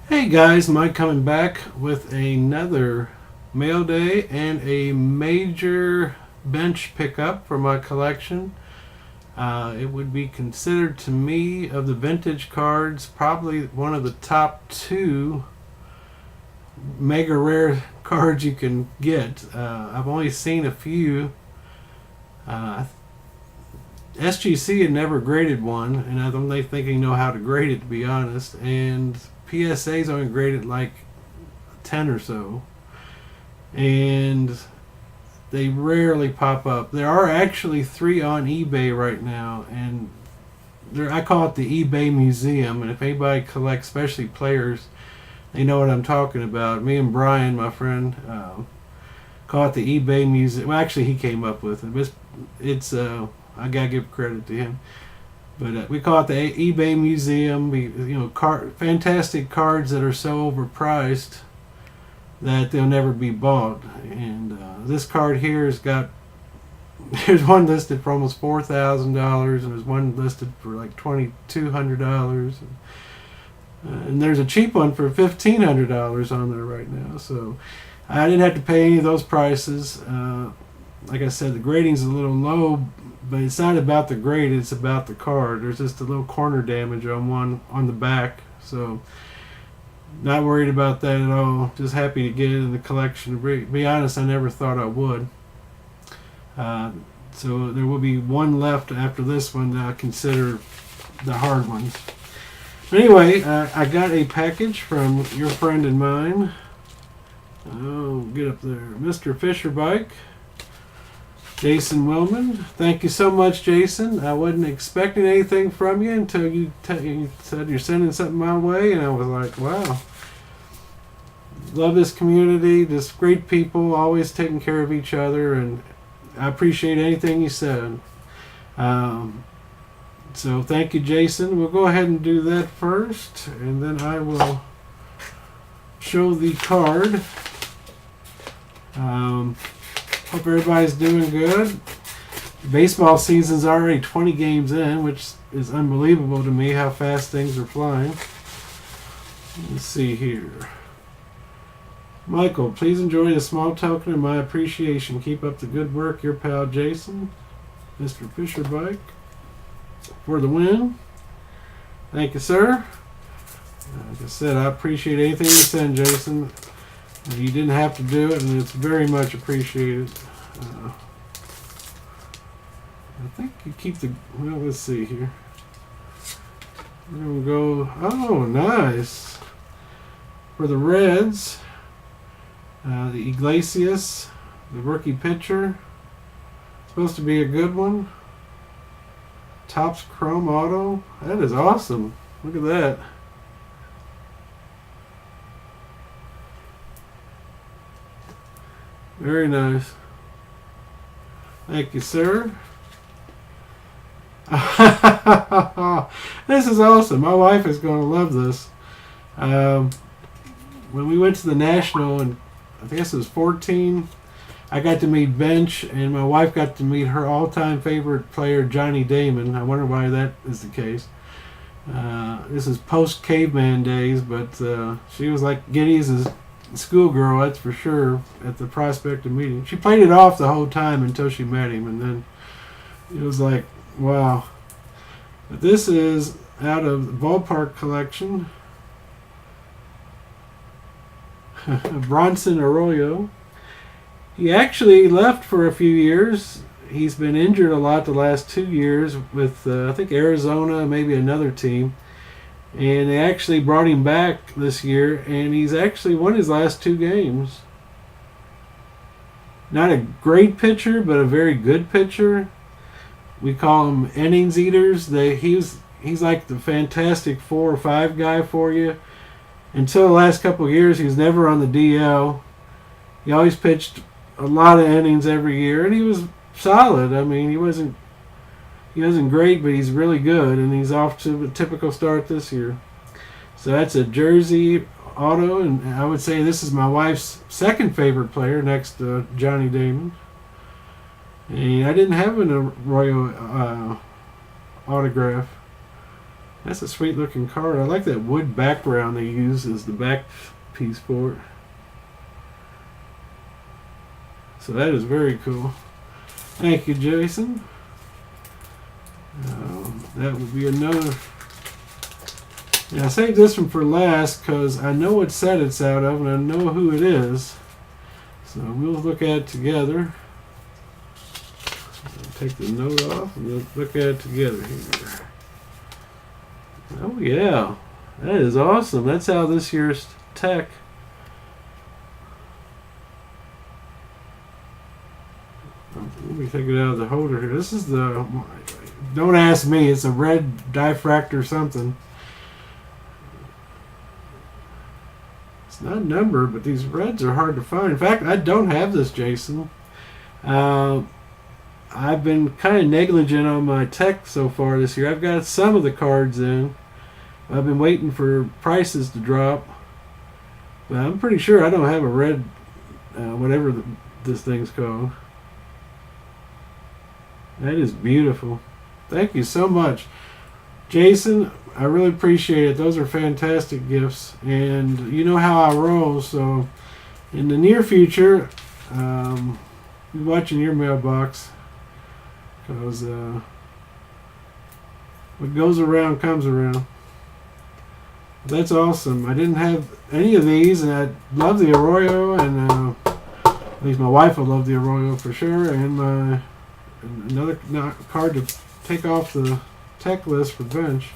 Hey guys, Mike coming back with another mail day and a major bench pickup for my collection. It would be considered to me of the vintage cards probably one of the top two mega rare cards you can get. I've only seen a few. Uh, SGC had never graded one, and I don't think they know how to grade it, to be honest. And PSA's only graded like 10 or so. And they rarely pop up. There are actually three on eBay right now, and I call it the eBay Museum. And if anybody collects, especially players, they know what I'm talking about. Me and Brian, my friend, call it the eBay Museum. Well, actually, he came up with it. But it's I gotta give credit to him. But we call it the eBay Museum. Fantastic cards that are so overpriced that they'll never be bought. And this card here has got, there's one listed for almost $4,000, and there's one listed for like $2,200, and there's a cheap one for $1,500 on there right now. So I didn't have to pay any of those prices. Like I said, the grading's a little low, but it's not about the grade, it's about the card. There's just a little corner damage on one on the back, so not worried about that at all. Just happy to get it in the collection. To be honest, I never thought I would. So there will be one left after this one that I consider the hard ones. But anyway, I got a package from your friend and mine. Oh, get up there. MrFisherbike. Jason Willman. Thank you so much, Jason. I wasn't expecting anything from you until you said you're sending something my way, and I was like, wow. Love this community, just great people, always taking care of each other, and I appreciate anything you said. So thank you, Jason. We'll go ahead and do that first, and then I will show the card. Hope everybody's doing good. Baseball season's already 20 games in, which is unbelievable to me how fast things are flying. Let's see here. Michael, please enjoy the small token of my appreciation. Keep up the good work, your pal Jason. MrFisherbike for the win. Thank you, sir. Like I said, I appreciate anything you send, Jason. You didn't have to do it, and it's very much appreciated. I think you keep the... Well, let's see here. We're going to go... Oh, nice. For the Reds, the Iglesias, the rookie pitcher. Supposed to be a good one. Topps Chrome Auto. That is awesome. Look at that. Very nice. Thank you, sir. This is awesome. My wife is going to love this. When we went to the National, and I guess it was 14, I got to meet Bench, and my wife got to meet her all-time favorite player, Johnny Damon. I wonder why that is the case. This is post-caveman days, but she was like Giddy's schoolgirl, that's for sure, at the prospect of meeting. She played it off the whole time until she met him, and then it was like, wow. But this is out of the ballpark collection. Bronson Arroyo. He actually left for a few years. He's been injured a lot the last 2 years with, I think, Arizona, maybe another team. And they actually brought him back this year, and he's actually won his last 2 games. Not a great pitcher, but a very good pitcher. We call them innings eaters. He's like the Fantastic 4 or 5 guy for you. Until the last couple of years, he was never on the DL. He always pitched a lot of innings every year, and he was solid. I mean, he wasn't great, but he's really good, and he's off to a typical start this year. So that's a jersey auto, and I would say this is my wife's second favorite player next to Johnny Damon. And I didn't have an Arroyo autograph. That's a sweet looking card. I like that wood background they use as the back piece for it. So that is very cool. Thank you, Jason. That would be another. Yeah, I saved this one for last because I know what set it's out of and I know who it is. So we'll look at it together. Take the note off and we'll look at it together here. Oh yeah, that is awesome. That's how this year's tech. Let me take it out of the holder here. This is the, don't ask me, it's a red diffractor something. It's not numbered, but these reds are hard to find. In fact, I don't have this, Jason. I've been kind of negligent on my tech so far this year. I've got some of the cards in. I've been waiting for prices to drop. But I'm pretty sure I don't have a red, whatever this thing's called. That is beautiful. Thank you so much, Jason. I really appreciate it. Those are fantastic gifts, and you know how I roll. So, in the near future, be watching your mailbox, because what goes around comes around. That's awesome. I didn't have any of these, and I love the Arroyo, and at least my wife will love the Arroyo for sure, and another card to take off the tech list for bench.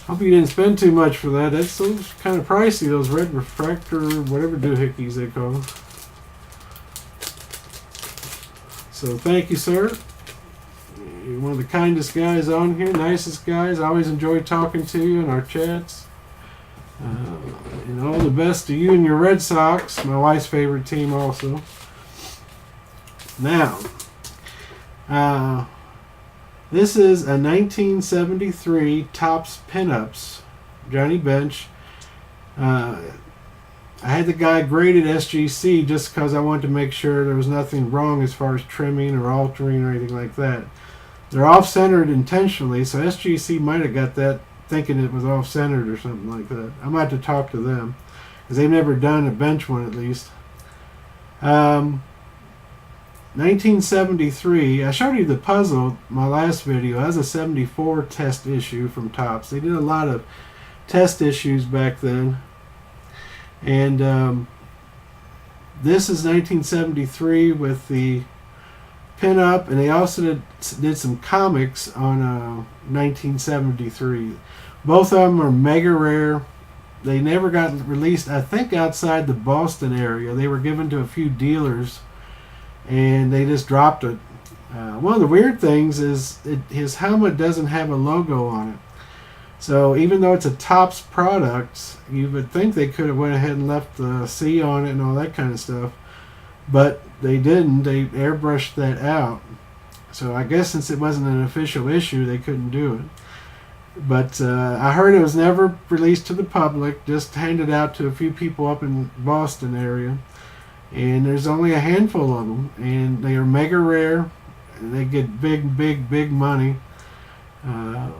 Hope you didn't spend too much for that. That's those kind of pricey, those red refractor, whatever doohickeys they call them. So thank you, sir. You're one of the kindest guys on here, nicest guys. I always enjoy talking to you in our chats. And all the best to you and your Red Sox, my wife's favorite team also. Now, this is a 1973 Topps Pinups, Johnny Bench. I had the guy graded SGC just because I wanted to make sure there was nothing wrong as far as trimming or altering or anything like that. They're off-centered intentionally, so SGC might have got that thinking it was off-centered or something like that. I might have to talk to them, because they've never done a bench one at least. 1973, I showed you the puzzle my last video. That was a 74 test issue from Topps. They did a lot of test issues back then. And this is 1973 with the pinup, and they also did some comics on 1973. Both of them are mega rare. They never got released, I think, outside the Boston area. They were given to a few dealers, and they just dropped it. One of the weird things is his helmet doesn't have a logo on it. So even though it's a Topps product, you would think they could have went ahead and left the C on it and all that kind of stuff. But they didn't. They airbrushed that out. So I guess since it wasn't an official issue, they couldn't do it. But I heard it was never released to the public, just handed out to a few people up in Boston area. And there's only a handful of them, and they are mega rare, and they get big money. I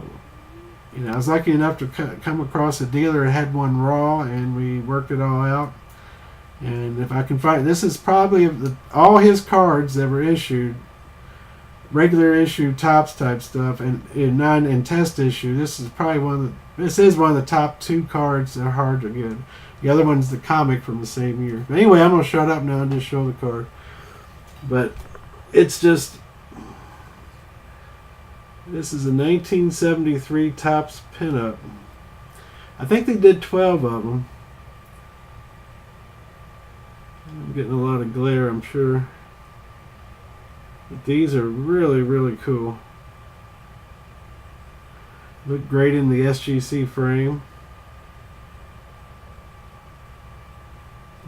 was lucky enough to come across a dealer that had one raw, and we worked it all out. And if I can find, this is probably all his cards that were issued, regular issue Topps type stuff, and in test issue. This is probably one of the top 2 cards that are hard to get. The other one's the comic from the same year. But anyway, I'm going to shut up now and just show the card. But it's just, this is a 1973 Topps pinup. I think they did 12 of them. I'm getting a lot of glare, I'm sure. But these are really cool. Look great in the SGC frame.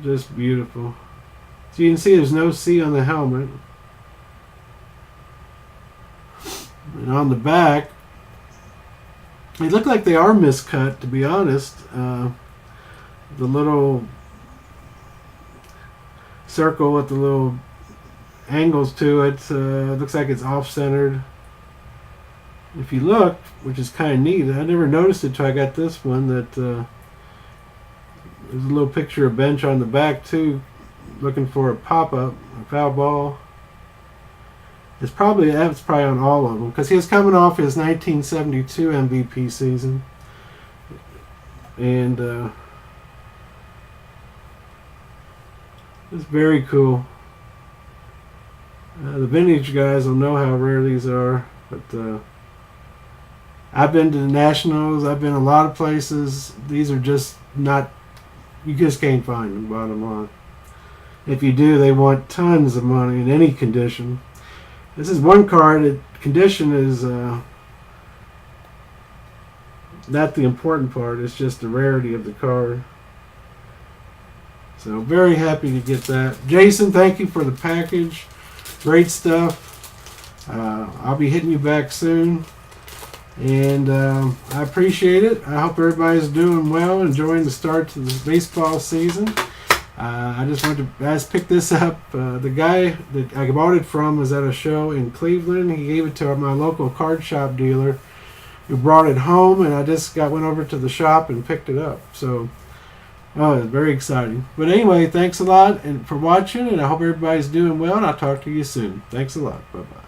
Just beautiful. So you can see there's no C on the helmet. And on the back, they look like they are miscut, to be honest. The little circle with the little angles to it looks like it's off-centered. If you look, which is kind of neat, I never noticed it till I got this one, that there's a little picture of bench on the back too, looking for a pop-up, a foul ball. That's probably on all of them, because he was coming off his 1972 MVP season, and it's very cool. The vintage guys will know how rare these are, but I've been to the Nationals. I've been a lot of places. These are just not. You just can't find them. Bottom line. If you do, they want tons of money in any condition. This is one card. The condition is not the important part. It's just the rarity of the card. So very happy to get that. Jason, thank you for the package. Great stuff. I'll be hitting you back soon. And I appreciate it. I hope everybody's doing well, enjoying the start to the baseball season. I just wanted to guys pick this up. The guy that I bought it from was at a show in Cleveland. He gave it to my local card shop dealer, who brought it home, and I just went over to the shop and picked it up. So, it's very exciting. But anyway, thanks a lot and for watching, and I hope everybody's doing well, and I'll talk to you soon. Thanks a lot. Bye-bye.